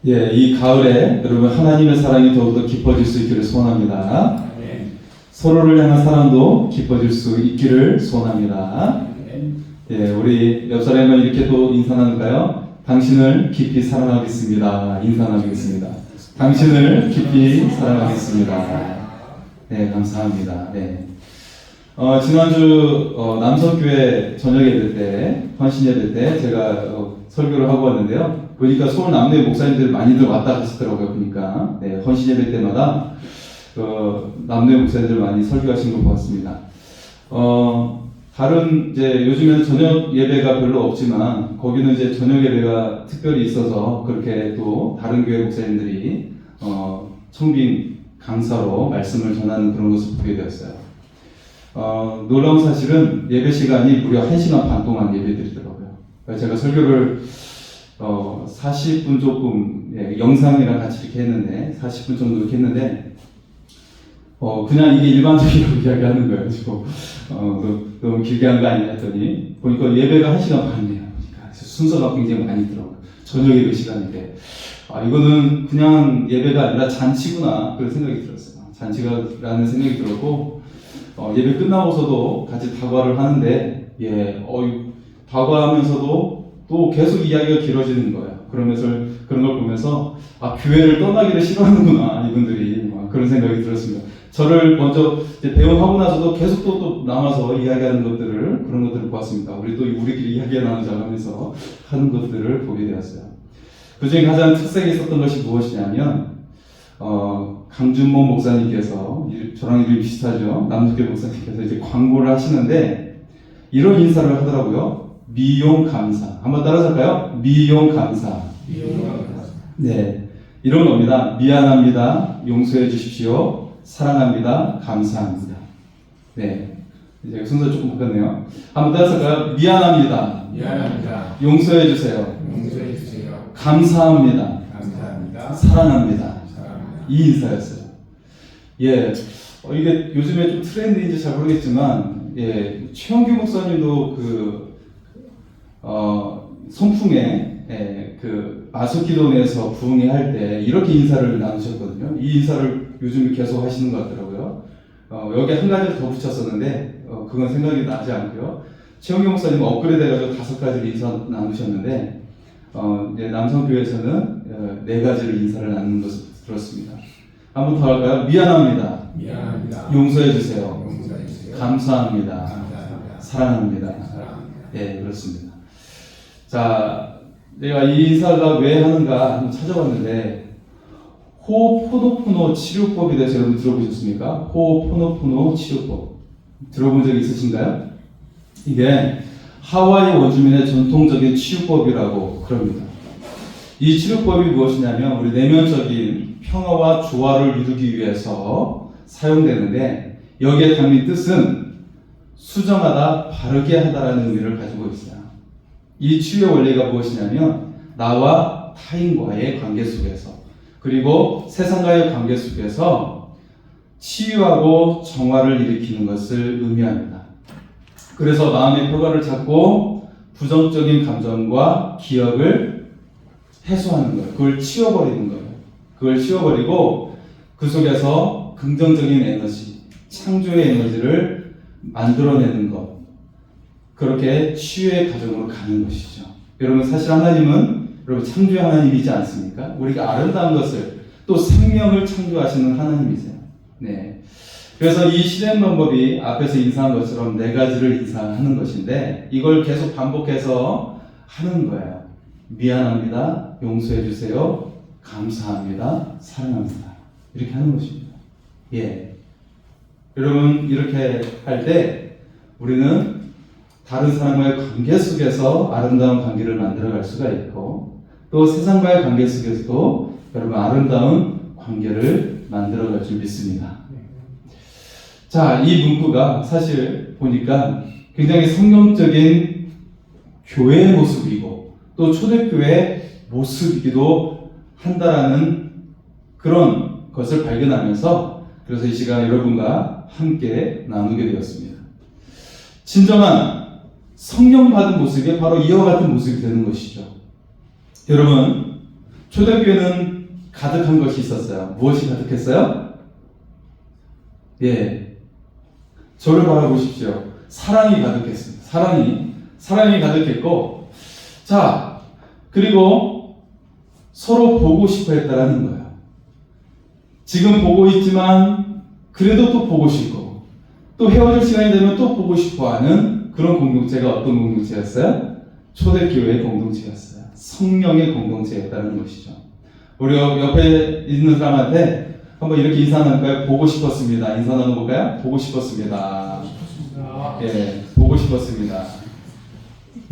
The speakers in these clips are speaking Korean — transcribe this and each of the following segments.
예, 이 가을에 여러분 하나님의 사랑이 더욱더 깊어질 수 있기를 소원합니다. 서로를 향한 사랑도 깊어질 수 있기를 소원합니다. 예, 우리 옆 사람과 이렇게 또 인사 나눌까요? 당신을 깊이 사랑하겠습니다. 인사 나누겠습니다. 당신을 깊이 사랑하겠습니다. 네, 감사합니다. 네. 지난주 남성교회 저녁 예배 때, 헌신 예배 때 제가 설교를 하고 왔는데요. 보니까 서울 남녀 목사님들 많이들 왔다 가시더라고요. 보니까 네, 헌신 예배 때마다 남녀 목사님들 많이 설교하신 거 보았습니다. 다른 이제 요즘에는 저녁 예배가 별로 없지만 거기는 이제 저녁 예배가 특별히 있어서 그렇게 또 다른 교회 목사님들이 청빙 강사로 말씀을 전하는 그런 것을 보게 되었어요. 놀라운 사실은 예배 시간이 무려 1시간 반 동안 예배드리더라고요. 제가 설교를 40분 조금, 예, 영상이랑 같이 이렇게 했는데 40분 정도 이렇게 했는데 그냥 이게 일반적이라고 이야기하는 거예요. 지금 너무 길게 한 거 아니냐 했더니 보니까 예배가 1시간 반이에요. 그러니까 순서가 굉장히 많이 있더라고요. 저녁 예배 시간인데 이거는 그냥 예배가 아니라 잔치구나 그런 생각이 들었어요. 잔치가라는 생각이 들었고 예배 끝나고서도 같이 다과를 하는데 다과하면서도 또 계속 이야기가 길어지는 거예요. 그러면서 그런 걸 보면서 교회를 떠나기를 싫어하는구나 이분들이 그런 생각이 들었습니다. 저를 먼저 배웅하고 나서도 계속 또 남아서 이야기하는 것들을 그런 것들을 보았습니다. 우리끼리 이야기 나누자면서 하는 것들을 보게 되었어요. 그 중에 가장 특색이 있었던 것이 무엇이냐면 강준모 목사님께서 저랑 이름이 비슷하죠. 남북교 목사님께서 이제 광고를 하시는데 이런 인사를 하더라고요. 미용 감사. 한번 따라할까요? 미용 감사. 네, 이런 겁니다. 미안합니다. 용서해 주십시오. 사랑합니다. 감사합니다. 네, 이제 순서 조금 바꿨네요. 한번 따라할까요? 미안합니다. 용서해 주세요. 감사합니다. 사랑합니다. 이 인사였어요. 예, 이게 요즘에 좀 트렌드인지 잘 모르겠지만, 예, 최영규 목사님도 성풍에 마소기도내에서 부흥회 할 때 이렇게 인사를 나누셨거든요. 이 인사를 요즘 계속 하시는 것 같더라고요. 여기 한 가지를 더 붙였었는데 그건 생각이 나지 않고요. 최영규 목사님 업그레이드 해가지고 5가지를 인사 나누셨는데 이제 남성교회에서는 4가지를 인사를 나누는 것을 들었습니다. 한번 더 할까요? 미안합니다. 용서해 주세요. 감사합니다. 사랑합니다. 네, 그렇습니다. 자, 내가 이 인사가 왜 하는가 한번 찾아봤는데 호호포노포노 치료법에 대해서 여러분 들어보셨습니까? 호호포노포노 치료법 들어본 적 있으신가요? 이게 하와이 원주민의 전통적인 치유법이라고 그럽니다. 이 치료법이 무엇이냐면 우리 내면적인 평화와 조화를 이루기 위해서 사용되는데 여기에 담긴 뜻은 수정하다, 바르게 하다라는 의미를 가지고 있어요. 이 치유의 원리가 무엇이냐면 나와 타인과의 관계 속에서 그리고 세상과의 관계 속에서 치유하고 정화를 일으키는 것을 의미합니다. 그래서 마음의 평화를 찾고 부정적인 감정과 기억을 해소하는 거예요. 그걸 치워버리는 거예요. 그걸 치워버리고 그 속에서 긍정적인 에너지, 창조의 에너지를 만들어내는 것. 그렇게 치유의 과정으로 가는 것이죠. 여러분 사실 하나님은 여러분 창조의 하나님이지 않습니까? 우리가 아름다운 것을 또 생명을 창조하시는 하나님이세요. 네. 그래서 이 실행 방법이 앞에서 인사한 것처럼 4가지를 인사하는 것인데 이걸 계속 반복해서 하는 거예요. 미안합니다. 용서해 주세요. 감사합니다. 사랑합니다. 이렇게 하는 것입니다. 예. 여러분 이렇게 할 때 우리는 다른 사람과의 관계 속에서 아름다운 관계를 만들어갈 수가 있고 또 세상과의 관계 속에서도 여러분 아름다운 관계를 만들어갈 줄 믿습니다. 자, 이 문구가 사실 보니까 굉장히 성경적인 교회의 모습이고 또 초대교회의 모습이기도 한다라는 그런 것을 발견하면서 그래서 이 시간 여러분과 함께 나누게 되었습니다. 진정한 성령 받은 모습이 바로 이와 같은 모습이 되는 것이죠. 여러분, 초대교회는 가득한 것이 있었어요. 무엇이 가득했어요? 예, 저를 바라보십시오. 사랑이 가득했습니다. 사랑이 가득했고, 자, 그리고 서로 보고 싶어 했다라는 거예요. 지금 보고 있지만 그래도 또 보고 싶고, 또 헤어질 시간이 되면 또 보고 싶어 하는 그런 공동체가 어떤 공동체였어요? 초대교회의 공동체였어요. 성령의 공동체였다는 것이죠. 우리 옆에 있는 사람한테 한번 이렇게 인사 나눌까요? 보고 싶었습니다. 인사 나눠볼까요? 보고 싶었습니다. 예, 보고 싶었습니다.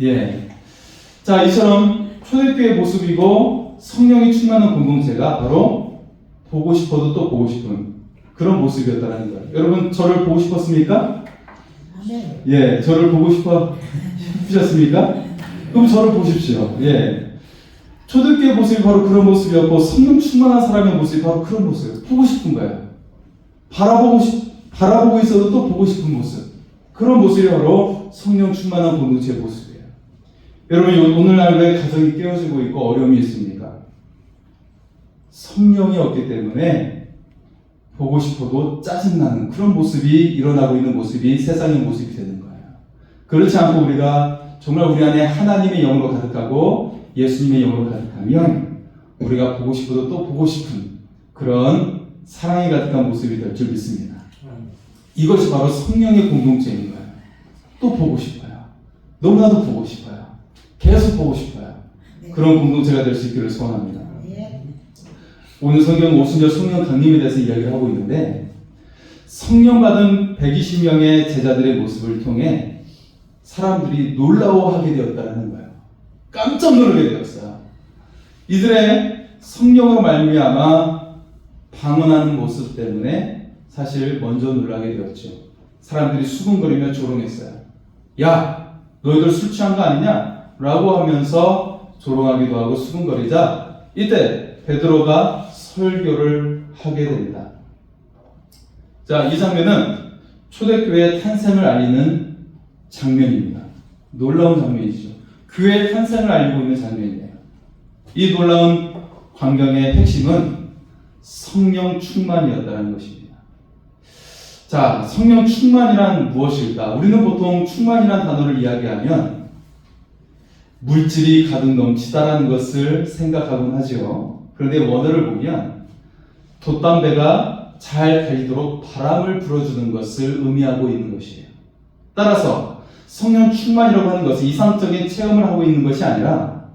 예. 자, 이처럼 초대교회의 모습이고 성령이 충만한 공동체가 바로 보고 싶어도 또 보고 싶은 그런 모습이었다는 거예요. 여러분, 저를 보고 싶었습니까? 예, 저를 보고 싶으셨습니까? 그럼 저를 보십시오. 예. 초대교회 모습이 바로 그런 모습이었고, 성령 충만한 사람의 모습이 바로 그런 모습이에요. 보고 싶은 거예요. 바라보고 있어도 또 보고 싶은 모습. 그런 모습이 바로 성령 충만한 공동체의 모습이에요. 여러분, 오늘날 왜 가정이 깨어지고 있고 어려움이 있습니까? 성령이 없기 때문에 보고 싶어도 짜증나는 그런 모습이 일어나고 있는 모습이 세상의 모습이 되는 거예요. 그렇지 않고 우리가 정말 우리 안에 하나님의 영으로 가득하고 예수님의 영으로 가득하면 우리가 보고 싶어도 또 보고 싶은 그런 사랑이 가득한 모습이 될 줄 믿습니다. 이것이 바로 성령의 공동체인 거예요. 또 보고 싶어요. 너무나도 보고 싶어요. 계속 보고 싶어요. 그런 공동체가 될 수 있기를 소원합니다. 오늘 성경 오순절 성령 강림에 대해서 이야기를 하고 있는데, 성령 받은 120명의 제자들의 모습을 통해 사람들이 놀라워하게 되었다는 거예요. 깜짝 놀라게 되었어요. 이들의 성령으로 말미암아 방언하는 모습 때문에 사실 먼저 놀라게 되었죠. 사람들이 수군거리며 조롱했어요. 야, 너희들 술 취한 거 아니냐? 라고 하면서 조롱하기도 하고 수군거리자 이때 베드로가 설교를 하게 됩니다. 자, 이 장면은 초대교회의 탄생을 알리는 장면입니다. 놀라운 장면이죠. 교회의 탄생을 알리고 있는 장면이에요. 이 놀라운 광경의 핵심은 성령 충만이었다는 것입니다. 자, 성령 충만이란 무엇일까? 우리는 보통 충만이란 단어를 이야기하면 물질이 가득 넘치다라는 것을 생각하곤 하죠. 그런데 원어를 보면 돛담배가 잘 달리도록 바람을 불어주는 것을 의미하고 있는 것이에요. 따라서 성령 충만이라고 하는 것은 이상적인 체험을 하고 있는 것이 아니라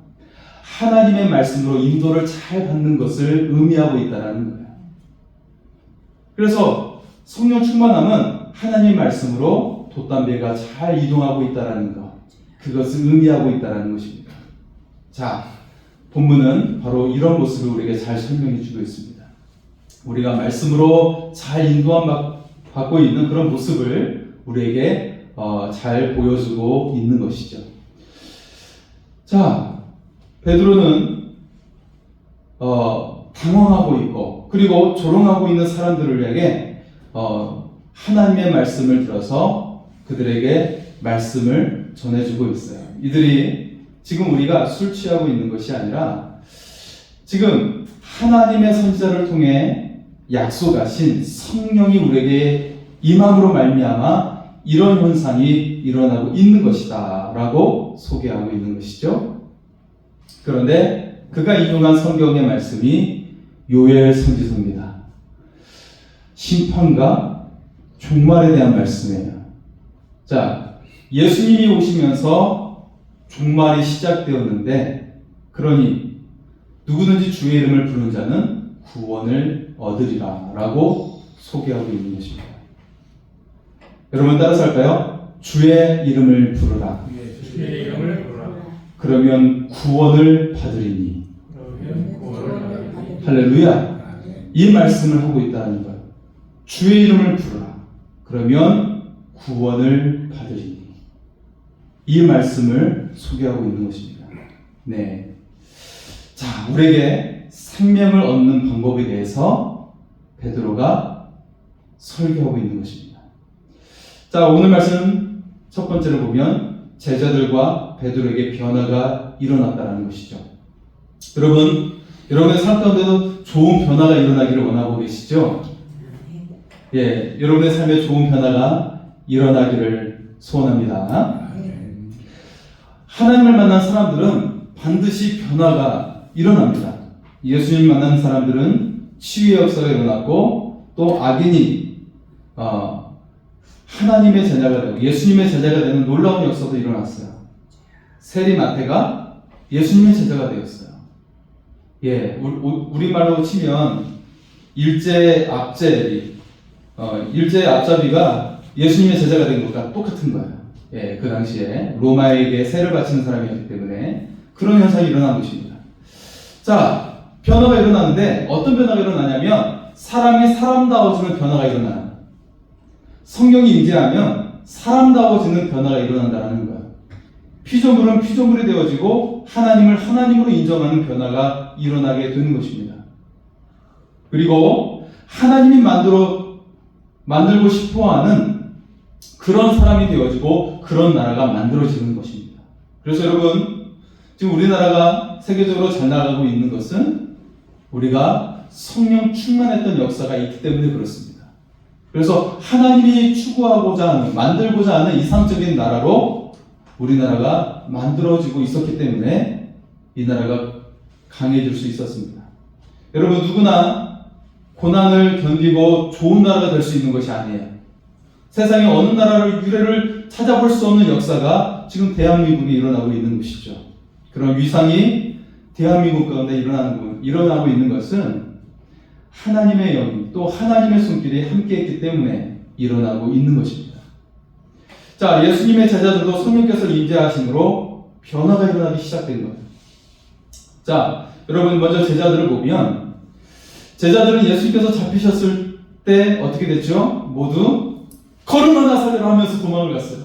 하나님의 말씀으로 인도를 잘 받는 것을 의미하고 있다는 거예요. 그래서 성령 충만함은 하나님의 말씀으로 돛담배가 잘 이동하고 있다는 것, 그것을 의미하고 있다는 것입니다. 자, 본문은 바로 이런 모습을 우리에게 잘 설명해 주고 있습니다. 우리가 말씀으로 잘 인도함 받고 있는 그런 모습을 우리에게 잘 보여주고 있는 것이죠. 자, 베드로는 당황하고 있고 그리고 조롱하고 있는 사람들에게 하나님의 말씀을 들어서 그들에게 말씀을 전해주고 있어요. 이들이 지금 우리가 술 취하고 있는 것이 아니라 지금 하나님의 선지자를 통해 약속하신 성령이 우리에게 임함으로 말미암아 이런 현상이 일어나고 있는 것이다 라고 소개하고 있는 것이죠. 그런데 그가 인용한 성경의 말씀이 요엘 선지서입니다. 심판과 종말에 대한 말씀이에요. 자, 예수님이 오시면서 종말이 시작되었는데, 그러니 누구든지 주의 이름을 부르는 자는 구원을 얻으리라 라고 소개하고 있는 것입니다. 여러분 따라서 할까요? 주의 이름을 부르라. 주의 이름을 부르라. 그러면 구원을 받으리니. 할렐루야. 이 말씀을 하고 있다는 거예요. 주의 이름을 부르라. 그러면 구원을 받으리니. 이 말씀을 소개하고 있는 것입니다. 네. 자, 우리에게 생명을 얻는 방법에 대해서 베드로가 설교하고 있는 것입니다. 자, 오늘 말씀 첫 번째로 보면 제자들과 베드로에게 변화가 일어났다는 것이죠. 여러분, 여러분의 삶 가운데도 좋은 변화가 일어나기를 원하고 계시죠? 예, 여러분의 삶에 좋은 변화가 일어나기를 소원합니다. 하나님을 만난 사람들은 반드시 변화가 일어납니다. 예수님 만난 사람들은 치유의 역사가 일어났고 또 악인이 하나님의 제자가 되고 예수님의 제자가 되는 놀라운 역사도 일어났어요. 세리 마태가 예수님의 제자가 되었어요. 예, 우리말로 치면 일제 앞잡이가 예수님의 제자가 된 것과 똑같은 거예요. 예, 그 당시에 로마에게 세를 바치는 사람이었기 때문에 그런 현상이 일어난 것입니다. 자, 변화가 일어나는데 어떤 변화가 일어나냐면 사람이 사람다워지는 변화가 일어나요. 성령이 임재하면 사람다워지는 변화가 일어난다는 거예요. 피조물은 피조물이 되어지고 하나님을 하나님으로 인정하는 변화가 일어나게 되는 것입니다. 그리고 하나님이 만들고 싶어하는 그런 사람이 되어지고 그런 나라가 만들어지는 것입니다. 그래서 여러분, 지금 우리나라가 세계적으로 잘 나가고 있는 것은 우리가 성령 충만했던 역사가 있기 때문에 그렇습니다. 그래서 하나님이 추구하고자 하는, 만들고자 하는 이상적인 나라로 우리나라가 만들어지고 있었기 때문에 이 나라가 강해질 수 있었습니다. 여러분, 누구나 고난을 견디고 좋은 나라가 될 수 있는 것이 아니에요. 세상에 어느 나라를 유래를 찾아볼 수 없는 역사가 지금 대한민국에 일어나고 있는 것이죠. 그런 위상이 대한민국 가운데 일어나고 있는 것은 하나님의 영이 또 하나님의 손길이 함께했기 때문에 일어나고 있는 것입니다. 자, 예수님의 제자들도 성령께서 임재하심으로 변화가 일어나기 시작된 거예요. 자, 여러분 먼저 제자들을 보면 제자들은 예수님께서 잡히셨을 때 어떻게 됐죠? 모두 걸음마 나사대로 하면서 도망을 갔어요.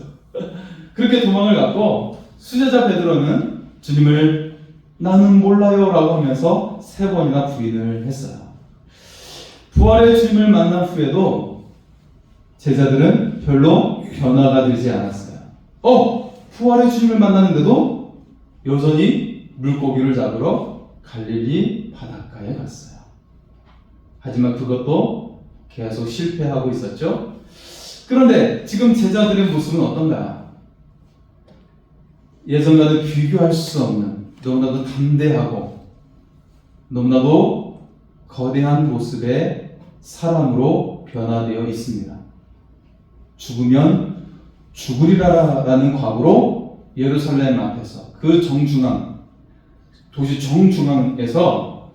그렇게 도망을 갔고 수제자 베드로는 주님을 나는 몰라요 라고 하면서 3번이나 부인을 했어요. 부활의 주님을 만난 후에도 제자들은 별로 변화가 되지 않았어요. 부활의 주님을 만났는데도 여전히 물고기를 잡으러 갈릴리 바닷가에 갔어요. 하지만 그것도 계속 실패하고 있었죠. 그런데 지금 제자들의 모습은 어떤가? 예전과는 비교할 수 없는 너무나도 담대하고 너무나도 거대한 모습의 사람으로 변화되어 있습니다. 죽으면 죽으리라라는 각오로 예루살렘 앞에서 그 도시 정중앙에서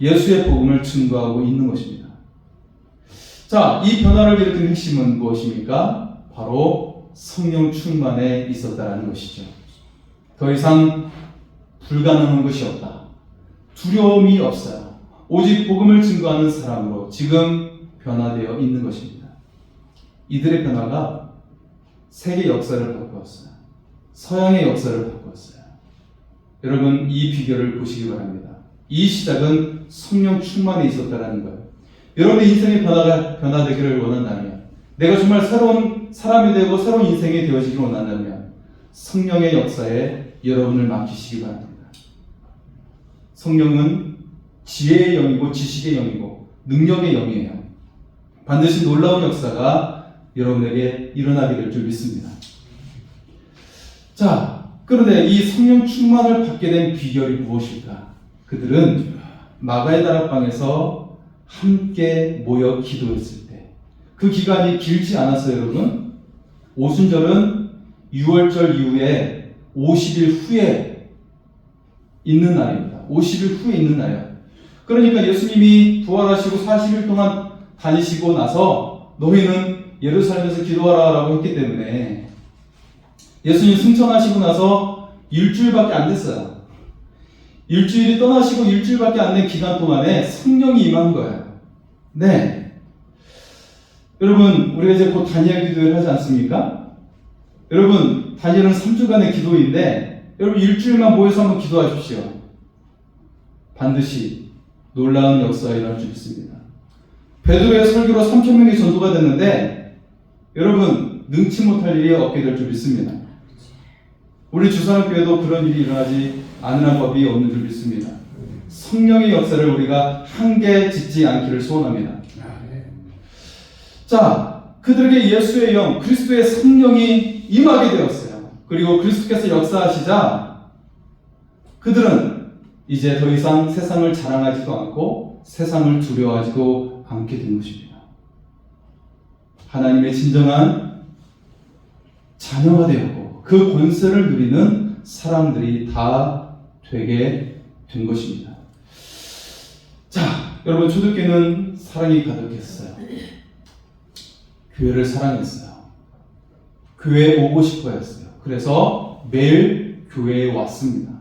예수의 복음을 증거하고 있는 것입니다. 자, 이 변화를 일으킨 핵심은 무엇입니까? 바로 성령 충만에 있었다는 것이죠. 더 이상 불가능한 것이 없다. 두려움이 없어요. 오직 복음을 증거하는 사람으로 지금 변화되어 있는 것입니다. 이들의 변화가 세계 역사를 바꾸었어요. 서양의 역사를 바꾸었어요. 여러분, 이 비결을 보시기 바랍니다. 이 시작은 성령 충만에 있었다는 거예요. 여러분의 인생의 변화되기를 원한다면, 내가 정말 새로운 사람이 되고 새로운 인생이 되어지기를 원한다면 성령의 역사에 여러분을 맡기시기 바랍니다. 성령은 지혜의 영이고 지식의 영이고 능력의 영이에요. 반드시 놀라운 역사가 여러분에게 일어나게 될 줄 믿습니다. 자, 그런데 이 성령 충만을 받게 된 비결이 무엇일까? 그들은 마가의 다락방에서 함께 모여 기도했을 때, 그 기간이 길지 않았어요, 여러분. 오순절은 6월절 이후에 50일 후에 있는 날입니다. 50일 후에 있는 날이에요. 그러니까 예수님이 부활하시고 40일 동안 다니시고 나서 너희는 예루살렘에서 기도하라라고 했기 때문에 예수님 승천하시고 나서 일주일밖에 안 됐어요. 일주일이 떠나시고 일주일밖에 안 된 기간 동안에 성령이 임한 거예요. 네. 여러분, 우리가 이제 곧 다니엘 기도회를 하지 않습니까? 여러분, 다니엘은 3주간의 기도인데 여러분 일주일만 모여서 한번 기도하십시오. 반드시 놀라운 역사가 일어날 줄 믿습니다. 베드로의 설교로 3,000명이 전도가 됐는데 여러분 능치 못할 일이 없게 될 줄 믿습니다. 우리 주산교회도 그런 일이 일어나지 않으란 법이 없는 줄 믿습니다. 성령의 역사를 우리가 한계 짓지 않기를 소원합니다. 자, 그들에게 예수의 영, 그리스도의 성령이 임하게 되었어요. 그리고 그리스도께서 역사하시자 그들은 이제 더 이상 세상을 자랑하지도 않고 세상을 두려워하지도 않게 된 것입니다. 하나님의 진정한 자녀가 되었고 그 권세를 누리는 사람들이 다 되게 된 것입니다. 자, 여러분 초대교회는 사랑이 가득했어요. 교회를 사랑했어요. 교회에 오고 싶어 했어요. 그래서 매일 교회에 왔습니다.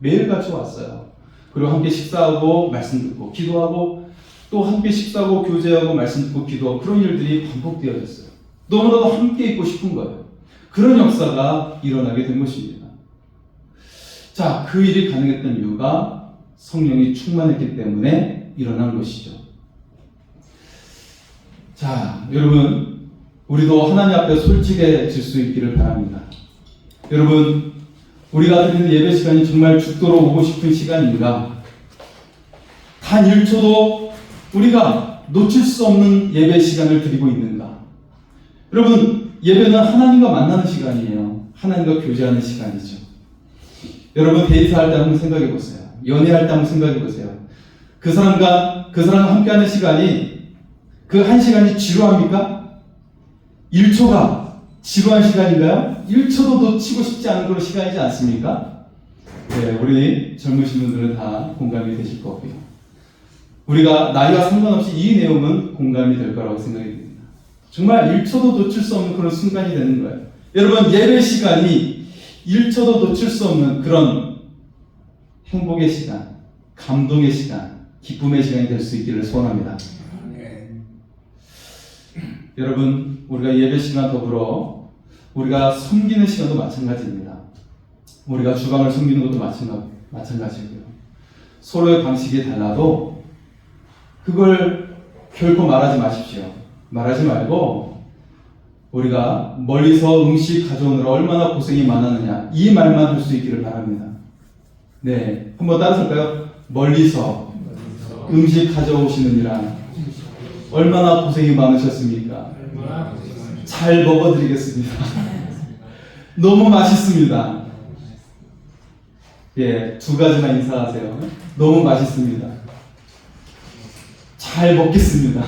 매일같이 왔어요. 그리고 함께 식사하고 말씀 듣고 기도하고 또 함께 식사하고 교제하고 말씀 듣고 기도하고 그런 일들이 반복되어졌어요. 너무나도 함께 있고 싶은 거예요. 그런 역사가 일어나게 된 것입니다. 자, 그 일이 가능했던 이유가 성령이 충만했기 때문에 일어난 것이죠. 자, 여러분 우리도 하나님 앞에 솔직해질 수 있기를 바랍니다. 여러분 우리가 드리는 예배 시간이 정말 죽도록 오고 싶은 시간인가? 단 1초도 우리가 놓칠 수 없는 예배 시간을 드리고 있는가? 여러분 예배는 하나님과 만나는 시간이에요. 하나님과 교제하는 시간이죠. 여러분 데이트할 때 한번 생각해 보세요. 연애할 때 한번 생각해 보세요. 그 사람과 함께하는 시간이 그 한 시간이 지루합니까? 1초가 지루한 시간인가요? 1초도 놓치고 싶지 않은 그런 시간이지 않습니까? 네, 우리 젊으신 분들은 다 공감이 되실 거고요. 우리가 나이와 상관없이 이 내용은 공감이 될 거라고 생각이 듭니다. 정말 1초도 놓칠 수 없는 그런 순간이 되는 거예요. 여러분 예배 시간이 1초도 놓칠 수 없는 그런 행복의 시간, 감동의 시간, 기쁨의 시간이 될 수 있기를 소원합니다. 여러분 우리가 예배 시간 더불어 우리가 섬기는 시간도 마찬가지입니다. 우리가 주방을 섬기는 것도 마찬가지고요. 서로의 방식이 달라도 그걸 결코 말하지 마십시오. 말하지 말고 우리가 멀리서 음식 가져오느라 얼마나 고생이 많았느냐 이 말만 할 수 있기를 바랍니다. 네, 한번 따라서볼까요? 멀리서 음식 가져오시느니라 얼마나 고생이 많으셨습니까? 잘 먹어드리겠습니다. 너무 맛있습니다. 예, 2가지만 인사하세요. 너무 맛있습니다. 잘 먹겠습니다.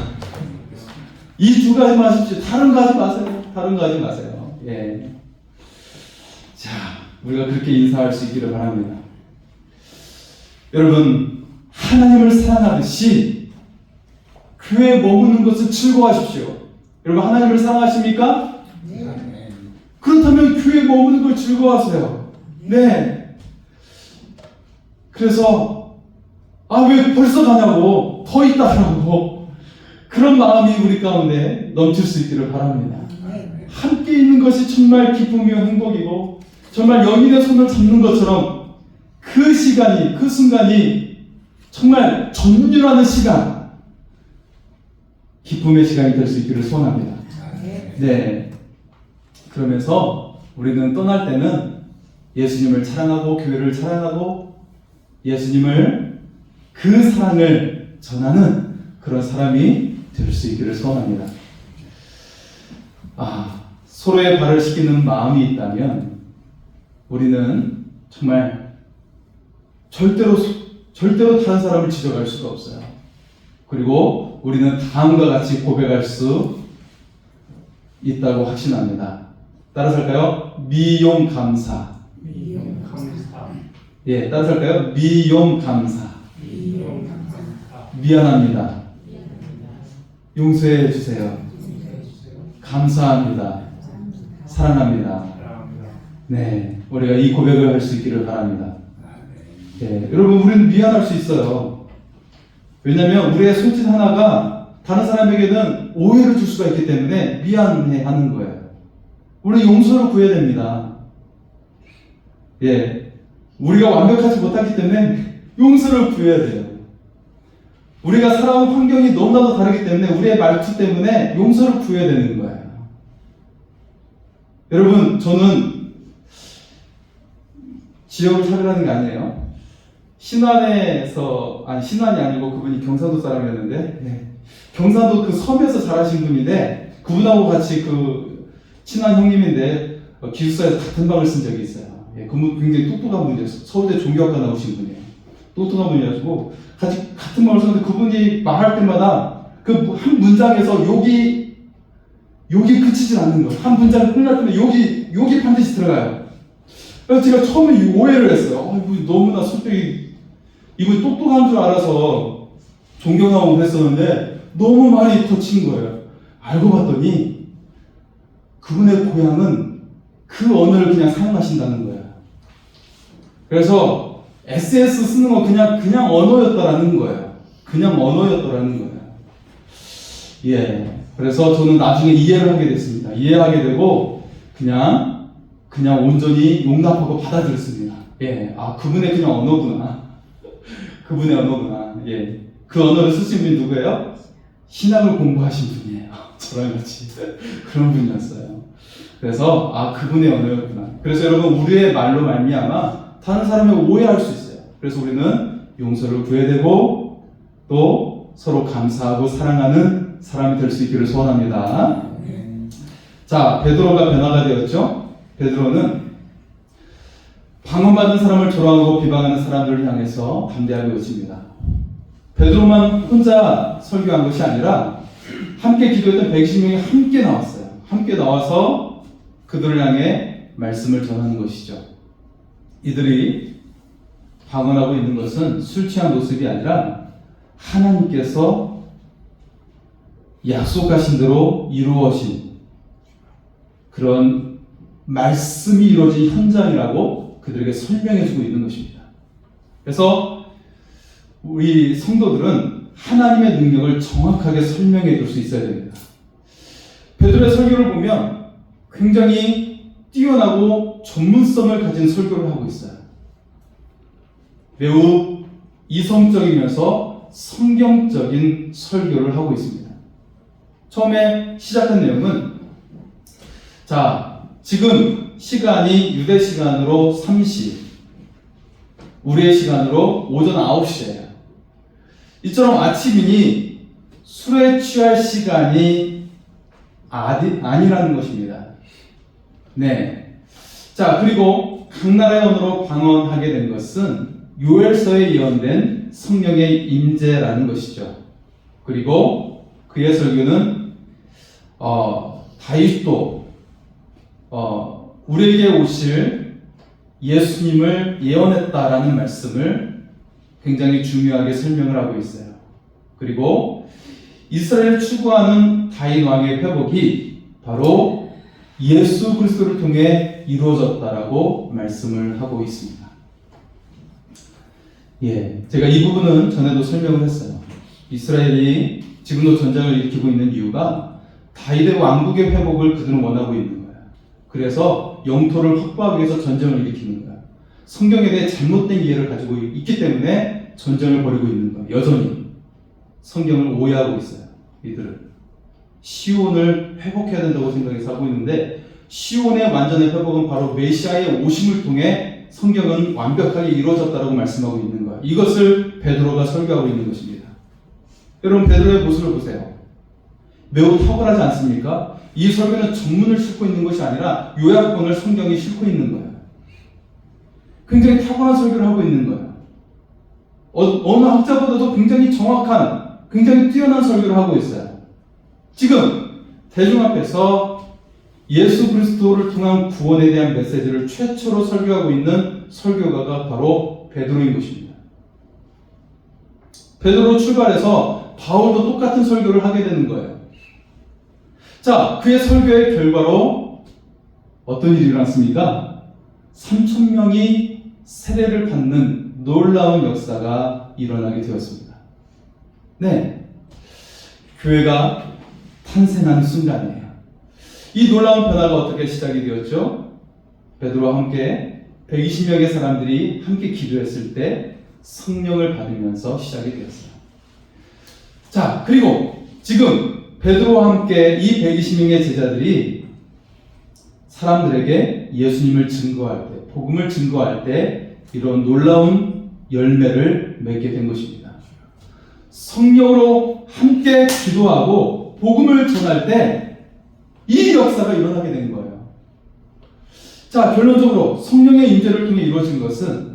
이 2가지만 하십시오. 다른 거 하지 마세요. 다른 거 하지 마세요. 예. 자, 우리가 그렇게 인사할 수 있기를 바랍니다. 여러분, 하나님을 사랑하듯이 교회에 머무는 것을 즐거워하십시오. 여러분 하나님을 사랑하십니까? 네. 그렇다면 교회에 머무는 걸 즐거워하세요. 네. 그래서 왜 벌써 가냐고 더 있다라고 그런 마음이 우리 가운데 넘칠 수 있기를 바랍니다. 함께 있는 것이 정말 기쁨이요 행복이고 정말 연인의 손을 잡는 것처럼 그 시간이 그 순간이 정말 전율하는 시간 기쁨의 시간이 될 수 있기를 소원합니다. 네. 그러면서 우리는 떠날 때는 예수님을 사랑하고 교회를 사랑하고 예수님을 그 사랑을 전하는 그런 사람이 될 수 있기를 소원합니다. 서로의 발을 씻기는 마음이 있다면 우리는 정말 절대로 다른 사람을 지적할 수가 없어요. 그리고 우리는 다음과 같이 고백할 수 있다고 확신합니다. 따라서 할까요? 미용 감사. 예, 따라서 할까요? 미용 감사. 미안합니다. 용서해 주세요. 감사합니다. 사랑합니다. 네, 우리가 이 고백을 할 수 있기를 바랍니다. 예, 여러분 우리는 미안할 수 있어요. 왜냐하면 우리의 손짓 하나가 다른 사람에게는 오해를 줄 수가 있기 때문에 미안해 하는 거예요. 우리 용서를 구해야 됩니다. 예, 우리가 완벽하지 못하기 때문에 용서를 구해야 돼요. 우리가 살아온 환경이 너무나도 다르기 때문에 우리의 말투 때문에 용서를 구해야 되는 거예요. 여러분 저는 지역을 차별하는 게 아니에요. 신안에서, 아니, 신안이 아니고 그분이 경상도 사람이었는데, 네. 경상도 그 섬에서 자라신 분인데, 그분하고 같이 그, 친한 형님인데, 기숙사에서 같은 방을 쓴 적이 있어요. 예, 그분 굉장히 똑똑한 분이었어요. 서울대 종교학과 나오신 분이에요. 똑똑한 분이어가지고, 같은 방을 썼는데, 그분이 말할 때마다, 그 한 문장에서 욕이 그치질 않는 거예요. 한 문장 끝날 때면 욕이 반드시 들어가요. 그래서 제가 처음에 오해를 했어요. 이분 너무나 성격이, 이분이 똑똑한 줄 알아서 존경하고 그랬었는데 너무 말이 거친 거예요. 알고 봤더니 그분의 고향은 그 언어를 그냥 사용하신다는 거예요. 그래서 SS 쓰는 건 그냥 언어였다라는 거예요. 그냥 언어였다라는 거예요. 예. 그래서 저는 나중에 이해를 하게 됐습니다. 이해하게 되고 그냥 온전히 용납하고 받아들였습니다. 예. 아, 그분의 그냥 언어구나. 그분의 언어구나. 예. 그 언어를 쓰신 분이 누구예요? 신학을 공부하신 분이에요. 저랑 같이 그런 분이었어요. 그래서 아, 그분의 언어였구나. 그래서 여러분, 우리의 말로 말미암아 다른 사람을 오해할 수 있어요. 그래서 우리는 용서를 구해야 되고 또 서로 감사하고 사랑하는 사람이 될 수 있기를 소원합니다. 자, 베드로가 변화가 되었죠. 베드로는 방언받은 사람을 조롱하고 비방하는 사람들을 향해서 담대하게 외칩니다. 베드로만 혼자 설교한 것이 아니라 함께 기도했던 120명이 함께 나왔어요. 함께 나와서 그들을 향해 말씀을 전하는 것이죠. 이들이 방언하고 있는 것은 술 취한 모습이 아니라 하나님께서 약속하신 대로 이루어진 그런 말씀이 이루어진 현장이라고 그들에게 설명해주고 있는 것입니다. 그래서 우리 성도들은 하나님의 능력을 정확하게 설명해 줄 수 있어야 됩니다. 베드로의 설교를 보면 굉장히 뛰어나고 전문성을 가진 설교를 하고 있어요. 매우 이성적이면서 성경적인 설교를 하고 있습니다. 처음에 시작한 내용은, 자, 지금 시간이 유대 시간으로 3시, 우리의 시간으로 오전 9시예요. 이처럼 아침이니 술에 취할 시간이 아니라는 것입니다. 네. 자, 그리고 각 나라의 언어로 방언하게 된 것은 요엘서에 예언된 성령의 임재라는 것이죠. 그리고 그의 설교는 다윗도 우리에게 오실 예수님을 예언했다라는 말씀을 굉장히 중요하게 설명을 하고 있어요. 그리고 이스라엘을 추구하는 다윗 왕의 회복이 바로 예수 그리스도를 통해 이루어졌다라고 말씀을 하고 있습니다. 예, 제가 이 부분은 전에도 설명을 했어요. 이스라엘이 지금도 전쟁을 일으키고 있는 이유가 다윗의 왕국의 회복을 그들은 원하고 있는 거예요. 그래서 영토를 확보하기 위해서 전쟁을 일으키는 거예요. 성경에 대해 잘못된 이해를 가지고 있기 때문에 전쟁을 벌이고 있는 거예요. 여전히 성경을 오해하고 있어요. 이들은 시온을 회복해야 된다고 생각해서 하고 있는데, 시온의 완전한 회복은 바로 메시아의 오심을 통해 성경은 완벽하게 이루어졌다고 말씀하고 있는 거예요. 이것을 베드로가 설교하고 있는 것입니다. 여러분, 베드로의 모습을 보세요. 매우 탁월하지 않습니까? 이 설교는 전문을 싣고 있는 것이 아니라 요약본을 성경이 싣고 있는 거예요. 굉장히 탁월한 설교를 하고 있는 거예요. 어느 학자보다도 굉장히 정확한, 굉장히 뛰어난 설교를 하고 있어요. 지금 대중 앞에서 예수 그리스도를 통한 구원에 대한 메시지를 최초로 설교하고 있는 설교가가 바로 베드로인 것입니다. 베드로 출발해서 바울도 똑같은 설교를 하게 되는 거예요. 자, 그의 설교의 결과로 어떤 일이 일어났습니까? 3,000명이 세례를 받는 놀라운 역사가 일어나게 되었습니다. 네, 교회가 탄생하는 순간이에요. 이 놀라운 변화가 어떻게 시작이 되었죠? 베드로와 함께 120명의 사람들이 함께 기도했을 때 성령을 받으면서 시작이 되었어요. 자, 그리고 지금 베드로와 함께 이 120명의 제자들이 사람들에게 예수님을 증거할 때, 복음을 증거할 때 이런 놀라운 열매를 맺게 된 것입니다. 성령으로 함께 기도하고 복음을 전할 때 이 역사가 일어나게 된 거예요. 자, 결론적으로 성령의 임재를 통해 이루어진 것은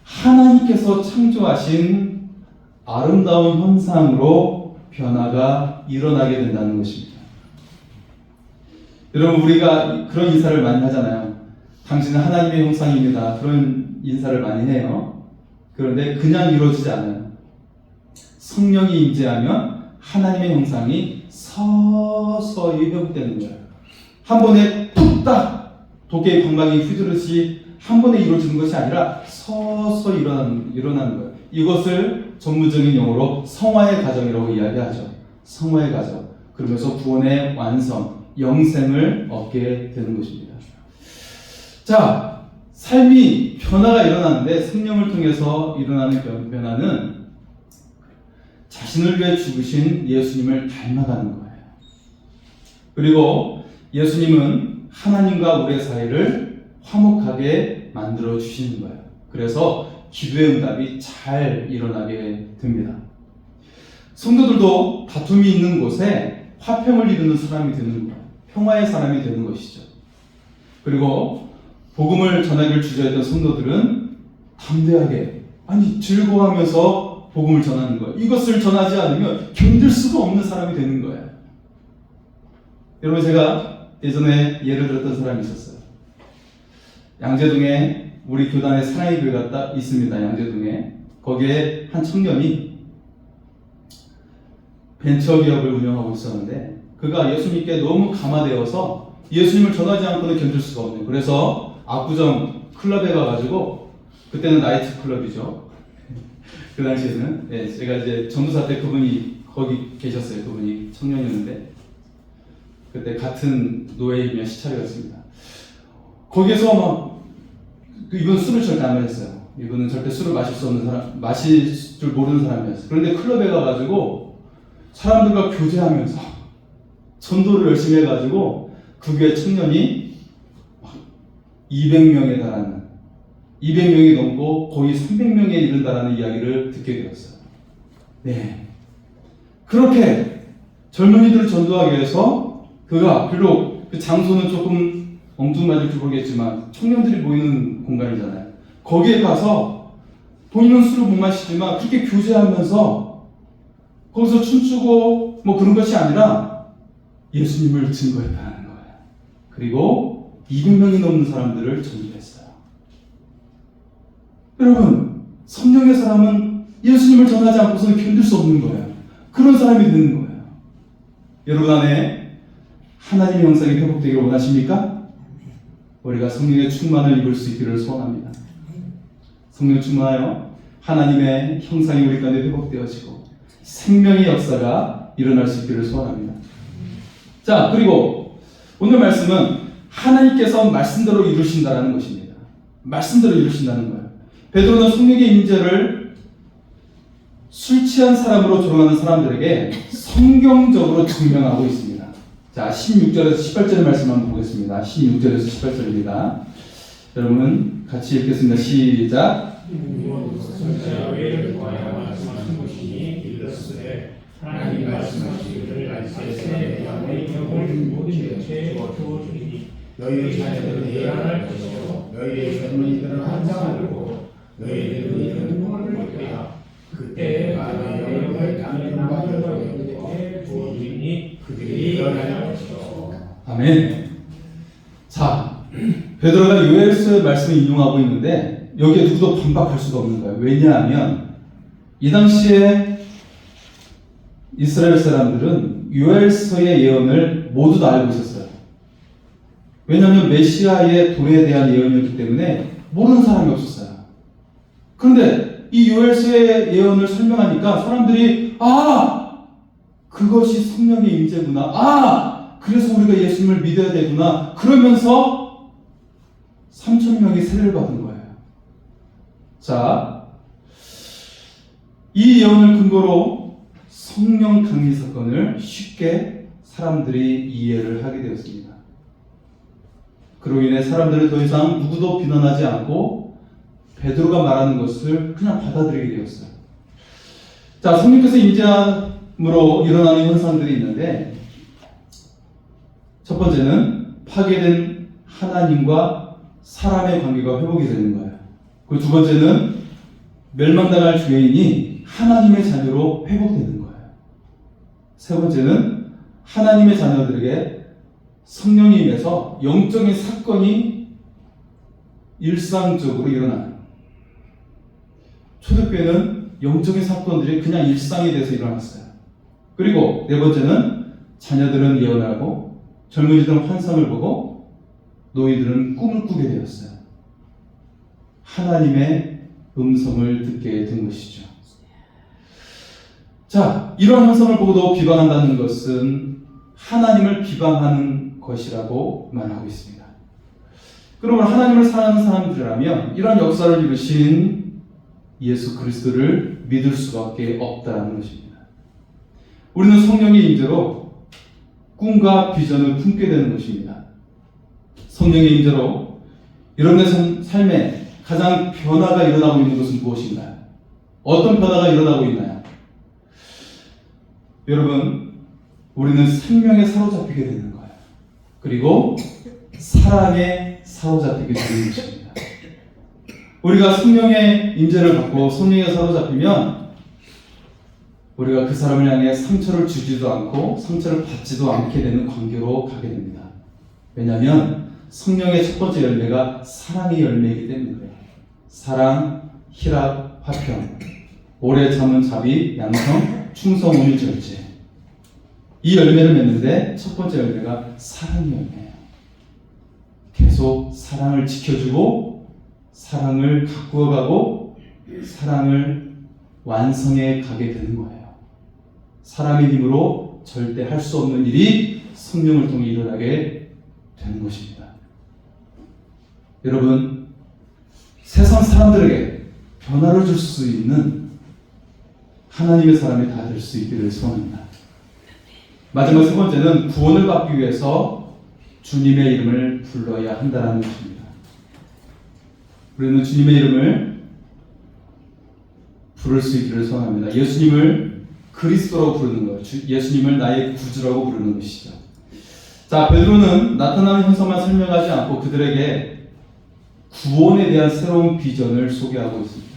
하나님께서 창조하신 아름다운 현상으로 변화가 일어나게 된다는 것입니다. 여러분, 우리가 그런 인사를 많이 하잖아요. 당신은 하나님의 형상입니다. 그런 인사를 많이 해요. 그런데 그냥 이루어지지 않아요. 성령이 임재하면 하나님의 형상이 서서히 회복되는 거예요. 한 번에 뚝딱 도깨비 방망이 휘두르듯이 한 번에 이루어지는 것이 아니라 서서히 일어나는 거예요. 이것을 전문적인 용어로 성화의 과정이라고 이야기하죠. 성화의 과정. 그러면서 구원의 완성, 영생을 얻게 되는 것입니다. 자, 삶이 변화가 일어나는데 성령을 통해서 일어나는 변화는 자신을 위해 죽으신 예수님을 닮아가는 거예요. 그리고 예수님은 하나님과 우리의 사이를 화목하게 만들어 주시는 거예요. 그래서 기도의 응답이 잘 일어나게 됩니다. 성도들도 다툼이 있는 곳에 화평을 이루는 사람이 되는 거예요. 평화의 사람이 되는 것이죠. 그리고 복음을 전하기를 주저했던 성도들은 담대하게, 즐거워하면서 복음을 전하는 거예요. 이것을 전하지 않으면 견딜 수가 없는 사람이 되는 거예요. 여러분, 제가 예전에 예를 들었던 사람이 있었어요. 양재동에 우리 교단에 사랑의 교회가 있습니다. 양재동에. 거기에 한 청년이 벤처기업을 운영하고 있었는데 그가 예수님께 너무 감화되어서 예수님을 전하지 않고는 견딜 수가 없네요. 그래서 압구정 클럽에 가가지고, 그때는 나이트 클럽이죠. 그 당시에는. 제가 이제 전도사 때 그분이 거기 계셨어요. 그분이 청년이었는데 그때 같은 노예이며 시찰이었습니다. 거기에서 이분 술을 절대 안 마셨어요. 이분은 절대 술을 마실 수 없는 사람, 마실 줄 모르는 사람이었어요. 그런데 클럽에 가가지고 사람들과 교제하면서 전도를 열심히 해가지고 그 교회 청년이 200명에 달하는, 200명이 넘고 거의 300명에 이른다라는 이야기를 듣게 되었어요. 네. 그렇게 젊은이들을 전도하기 위해서 그가, 비록 그 장소는 조금 엉뚱맞을지 모르겠지만 청년들이 모이는 공간이잖아요. 거기에 가서 본인은 술을 못 마시지만 그렇게 교제하면서 거기서 춤추고 그런 것이 아니라 예수님을 증거했다는 거예요. 그리고 200명이 넘는 사람들을 전도했어요. 여러분, 성령의 사람은 예수님을 전하지 않고서는 견딜 수 없는 거예요. 그런 사람이 되는 거예요. 여러분 안에 하나님의 형상이 회복되기를 원하십니까? 우리가 성령의 충만을 입을 수 있기를 소원합니다. 성령 충만하여 하나님의 형상이 우리 가운데 회복되어지고 생명의 역사가 일어날 수 있기를 소원합니다. 자, 그리고 오늘 말씀은 하나님께서 말씀대로 이루신다는 것입니다. 말씀대로 이루신다는 거예요. 베드로는 성령의 임재를 술 취한 사람으로 조롱하는 사람들에게 성경적으로 증명하고 있습니다. 자, 16절에서 18절의 말씀 한번 보겠습니다. 16절에서 18절입니다. 여러분 같이 읽겠습니다. 시작. 하나님 말씀하시기를 날새에 양의 영을 모든 것에 주어주니 너희의 자녀들은 예언할 것이요 너희의 젊은이들은 환상하고 너희의 늙은이들은 꿈을 볼 거야. 그때 나의 영을 나는 남녀에게 주어주니 그들이 일어날 것이요. 아멘. 자, 베드로가 요엘서의 말씀을 인용하고 있는데 여기에 누구도 반박할 수가 없는 거예요. 왜냐하면 이 당시에 이스라엘 사람들은 요엘서의 예언을 모두 다 알고 있었어요. 왜냐하면 메시아의 도래에 대한 예언이었기 때문에 모르는 사람이 없었어요. 그런데 이 요엘서의 예언을 설명하니까 사람들이 그것이 성령의 임재구나. 그래서 우리가 예수님을 믿어야 되구나. 그러면서 3,000명이 세례를 받은 거예요. 자, 이 예언을 근거로 성령 강림 사건을 쉽게 사람들이 이해를 하게 되었습니다. 그로 인해 사람들은 더 이상 누구도 비난하지 않고 베드로가 말하는 것을 그냥 받아들이게 되었어요. 자, 성령께서 임재함으로 일어나는 현상들이 있는데, 첫 번째는 파괴된 하나님과 사람의 관계가 회복이 되는 거예요. 그 두 번째는 멸망당할 죄인이 하나님의 자녀로 회복되는 거예요. 세 번째는 하나님의 자녀들에게 성령이 임해서 영적인 사건이 일상적으로 일어나요. 초대교회는 영적인 사건들이 그냥 일상에 대해서 일어났어요. 그리고 네 번째는 자녀들은 예언하고 젊은이들은 환상을 보고 노이들은 꿈을 꾸게 되었어요. 하나님의 음성을 듣게 된 것이죠. 자, 이런 현상을 보고도 비방한다는 것은 하나님을 비방하는 것이라고 말하고 있습니다. 그러면 하나님을 사랑하는 사람들이라면 이런 역사를 이루신 예수 그리스도를 믿을 수밖에 없다는 것입니다. 우리는 성령의 임재로 꿈과 비전을 품게 되는 것입니다. 성령의 임재로 여러분의 삶에 가장 변화가 일어나고 있는 것은 무엇인가요? 어떤 변화가 일어나고 있나요? 여러분, 우리는 생명에 사로잡히게 되는 거예요. 그리고 사랑에 사로잡히게 되는 것입니다. 우리가 성령의 임재를 받고 성령에 사로잡히면 우리가 그 사람을 향해 상처를 주지도 않고 상처를 받지도 않게 되는 관계로 가게 됩니다. 왜냐하면 성령의 첫 번째 열매가 사랑의 열매이기 때문에 사랑, 희락, 화평, 오래 참은 자비, 양성, 충성, 온유, 절제. 이 열매를 맺는데 첫 번째 열매가 사랑의 열매예요. 계속 사랑을 지켜주고 사랑을 가꾸어가고 사랑을 완성해 가게 되는 거예요. 사람의 힘으로 절대 할 수 없는 일이 성령을 통해 일어나게 되는 것입니다. 여러분, 세상 사람들에게 변화를 줄 수 있는 하나님의 사람이 다 될 수 있기를 소원합니다. 마지막 세 번째는 구원을 받기 위해서 주님의 이름을 불러야 한다는 것입니다. 우리는 주님의 이름을 부를 수 있기를 소원합니다. 예수님을 그리스도라고 부르는 거예요. 예수님을 나의 구주라고 부르는 것이죠. 자, 베드로는 나타나는 현상만 설명하지 않고 그들에게 구원에 대한 새로운 비전을 소개하고 있습니다.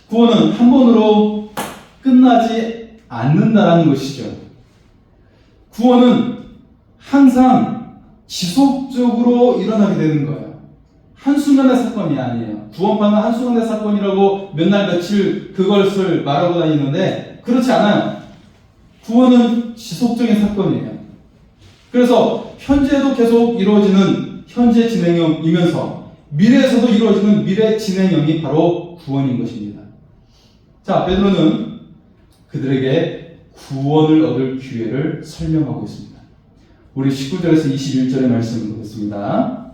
구원은 한 번으로 끝나지 않는다는 것이죠. 구원은 항상 지속적으로 일어나게 되는 거예요. 한순간의 사건이 아니에요. 구원받는 한순간의 사건이라고 몇 날 며칠 그것을 말하고 다니는데 그렇지 않아요. 구원은 지속적인 사건이에요. 그래서 현재도 계속 이루어지는 현재 진행형이면서 미래에서도 이루어지는 미래 진행형이 바로 구원인 것입니다. 자, 베드로는 그들에게 구원을 얻을 기회를 설명하고 있습니다. 우리 19절에서 21절의 말씀을 보겠습니다.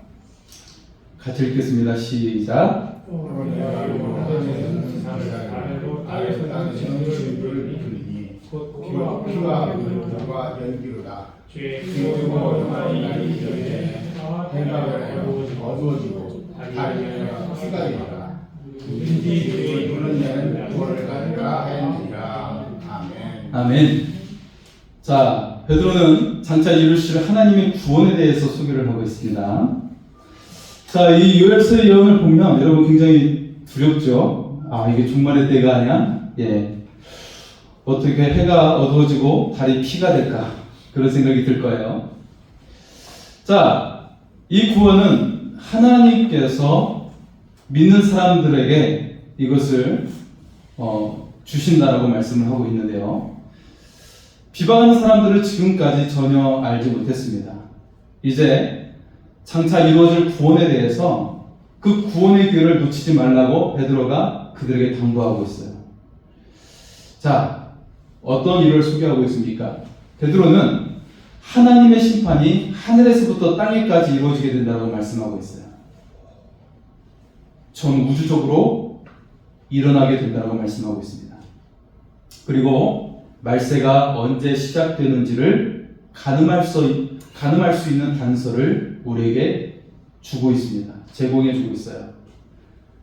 같이 읽겠습니다. 시작. 피와 물과 연기로다. 그리고 영원히 나기 전에 해가 어두워지고 달이 피가 되리라. 누구든지 눈을 내는 구원을 가지라 하였느니라. 아멘. 아멘. 자, 베드로는 장차 이루실 하나님의 구원에 대해서 소개를 하고 있습니다. 자, 이 요엘서의 예언을 보면 여러분 굉장히 두렵죠? 아, 이게 종말의 때가 아니야? 예. 어떻게 해가 어두워지고 달이 피가 될까? 그런 생각이 들 거예요. 자, 이 구원은 하나님께서 믿는 사람들에게 이것을 주신다라고 말씀을 하고 있는데요. 비방하는 사람들은 지금까지 전혀 알지 못했습니다. 이제 장차 이루어질 구원에 대해서 그 구원의 기회를 놓치지 말라고 베드로가 그들에게 당부하고 있어요. 자, 어떤 일을 소개하고 있습니까? 베드로는 하나님의 심판이 하늘에서부터 땅에까지 이루어지게 된다고 말씀하고 있어요. 전 우주적으로 일어나게 된다고 말씀하고 있습니다. 그리고 말세가 언제 시작되는지를 가늠할 수 있는 단서를 우리에게 주고 있습니다. 제공해 주고 있어요.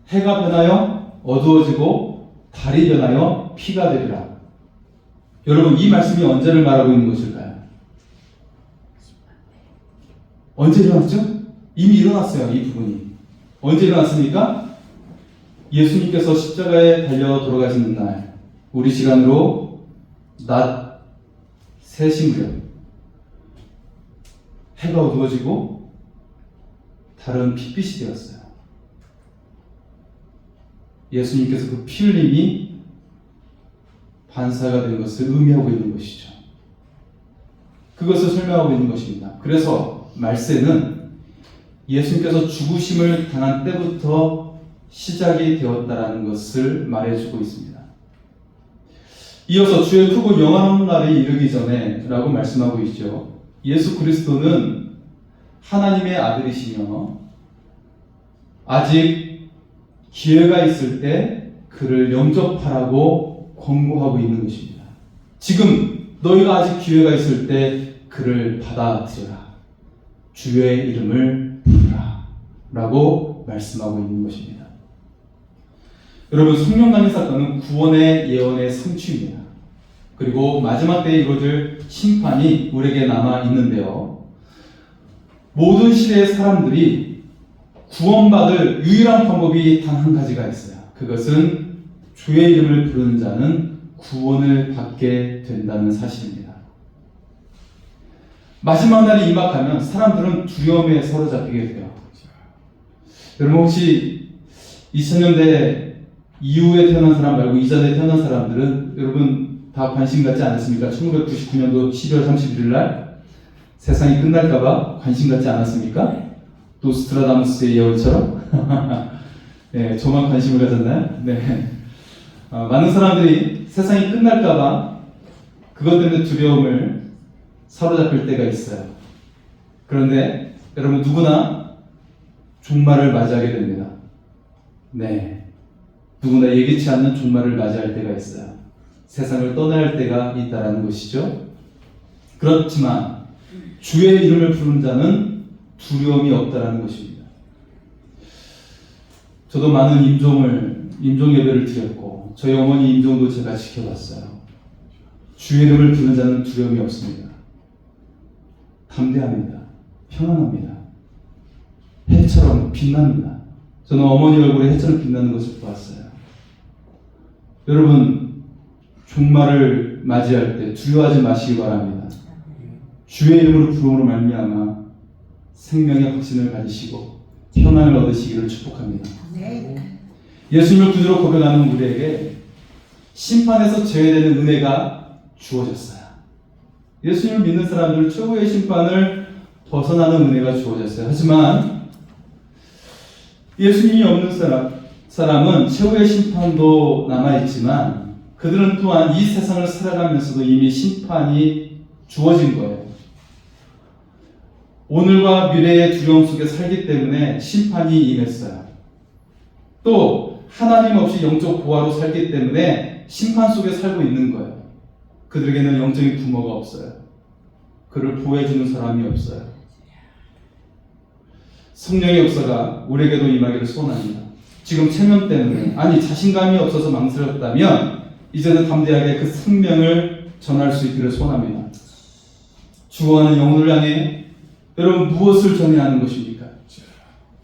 해가 변하여 어두워지고 달이 변하여 피가 되리라. 여러분, 이 말씀이 언제를 말하고 있는 것일까요? 언제 일어났죠? 이미 일어났어요. 이 부분이. 언제 일어났습니까? 예수님께서 십자가에 달려 돌아가시는 날, 우리 시간으로 낮 3시 무렵, 해가 어두워지고 달은 핏빛이 되었어요. 예수님께서 그 피 흘림이 반사가 된 것을 의미하고 있는 것이죠. 그것을 설명하고 있는 것입니다. 그래서 말세는 예수님께서 죽으심을 당한 때부터 시작이 되었다라는 것을 말해주고 있습니다. 이어서 주의 크고 영원한 날이 이르기 전에 라고 말씀하고 있죠. 예수 그리스도는 하나님의 아들이시며 아직 기회가 있을 때 그를 영접하라고 권고하고 있는 것입니다. 지금 너희가 아직 기회가 있을 때 그를 받아들여라. 주의 이름을 부르라. 라고 말씀하고 있는 것입니다. 여러분, 성령난의 사건은 구원의 예언의 성취입니다. 그리고 마지막 때에 이루어질 심판이 우리에게 남아 있는데요. 모든 시대의 사람들이 구원받을 유일한 방법이 단 한 가지가 있어요. 그것은 주의 이름을 부르는 자는 구원을 받게 된다는 사실입니다. 마지막 날이 임박하면 사람들은 두려움에 사로잡히게 돼요. 여러분, 혹시 2000년대 이후에 태어난 사람 말고 이전에 태어난 사람들은 여러분 다 관심 갖지 않았습니까? 1999년도 12월 31일 날 세상이 끝날까봐 관심 갖지 않았습니까? 노스트라다무스의 예언처럼 네, 저만 관심을 가졌나요? 네. 많은 사람들이 세상이 끝날까봐 그것 때문에 두려움을 사로잡힐 때가 있어요. 그런데 여러분, 누구나 종말을 맞이하게 됩니다. 네, 누구나 예기치 않는 종말을 맞이할 때가 있어요. 세상을 떠나야 할 때가 있다라는 것이죠. 그렇지만 주의 이름을 부르는 자는 두려움이 없다라는 것입니다. 저도 많은 임종 예배를 드렸고 저희 어머니 임종도 제가 지켜봤어요. 주의 이름을 부르는 자는 두려움이 없습니다. 담대합니다. 평안합니다. 해처럼 빛납니다. 저는 어머니 얼굴에 해처럼 빛나는 것을 보았어요. 여러분, 종말을 맞이할 때 두려워하지 마시기 바랍니다. 주의 이름으로 부름으로 말미암아 생명의 확신을 가지시고 평안을 얻으시기를 축복합니다. 예수님을 구주로 고백하는 우리에게 심판에서 제외되는 은혜가 주어졌어요. 예수님을 믿는 사람들 최고의 심판을 벗어나는 은혜가 주어졌어요. 하지만 예수님이 없는 사람은 최후의 심판도 남아있지만 그들은 또한 이 세상을 살아가면서도 이미 심판이 주어진 거예요. 오늘과 미래의 두려움 속에 살기 때문에 심판이 임했어요. 또 하나님 없이 영적 고아로 살기 때문에 심판 속에 살고 있는 거예요. 그들에게는 영적인 부모가 없어요. 그를 보호해주는 사람이 없어요. 성령의 역사가 우리에게도 임하기를 소원합니다. 지금 체면 때문에 자신감이 없어서 망설였다면 이제는 담대하게 그 생명을 전할 수 있기를 소원합니다. 죽어가는 영혼을 향해 여러분 무엇을 전해야 하는 것입니까?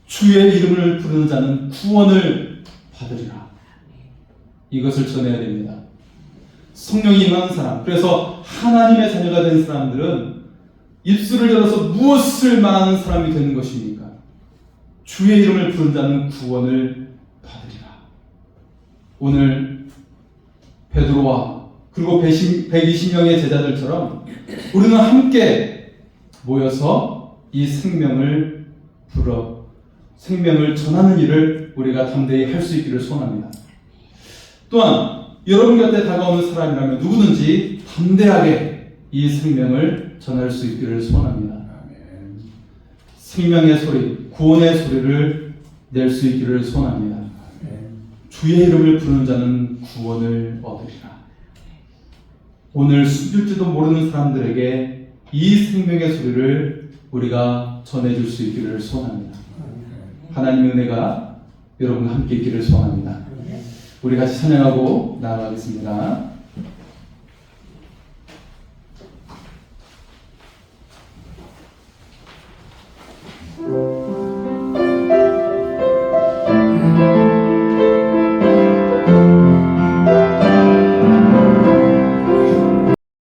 주의 이름을 부르는 자는 구원을 받으리라. 이것을 전해야 됩니다. 성령이 임하는 사람, 그래서 하나님의 자녀가 된 사람들은 입술을 열어서 무엇을 말하는 사람이 되는 것입니까? 주의 이름을 부르는 자는 구원을 받으리라. 오늘 베드로와 그리고 120명의 제자들처럼 우리는 함께 모여서 이 생명을 전하는 일을 우리가 담대히 할 수 있기를 소원합니다. 또한 여러분 곁에 다가오는 사람이라면 누구든지 담대하게 이 생명을 전할 수 있기를 소원합니다. 생명의 소리, 구원의 소리를 낼 수 있기를 소원합니다. 주의 이름을 부르는 자는 구원을 얻으리라. 오늘 숨질지도 모르는 사람들에게 이 생명의 소리를 우리가 전해줄 수 있기를 소원합니다. 하나님의 은혜가 여러분과 함께 있기를 소원합니다. 우리 같이 찬양하고 나아가겠습니다.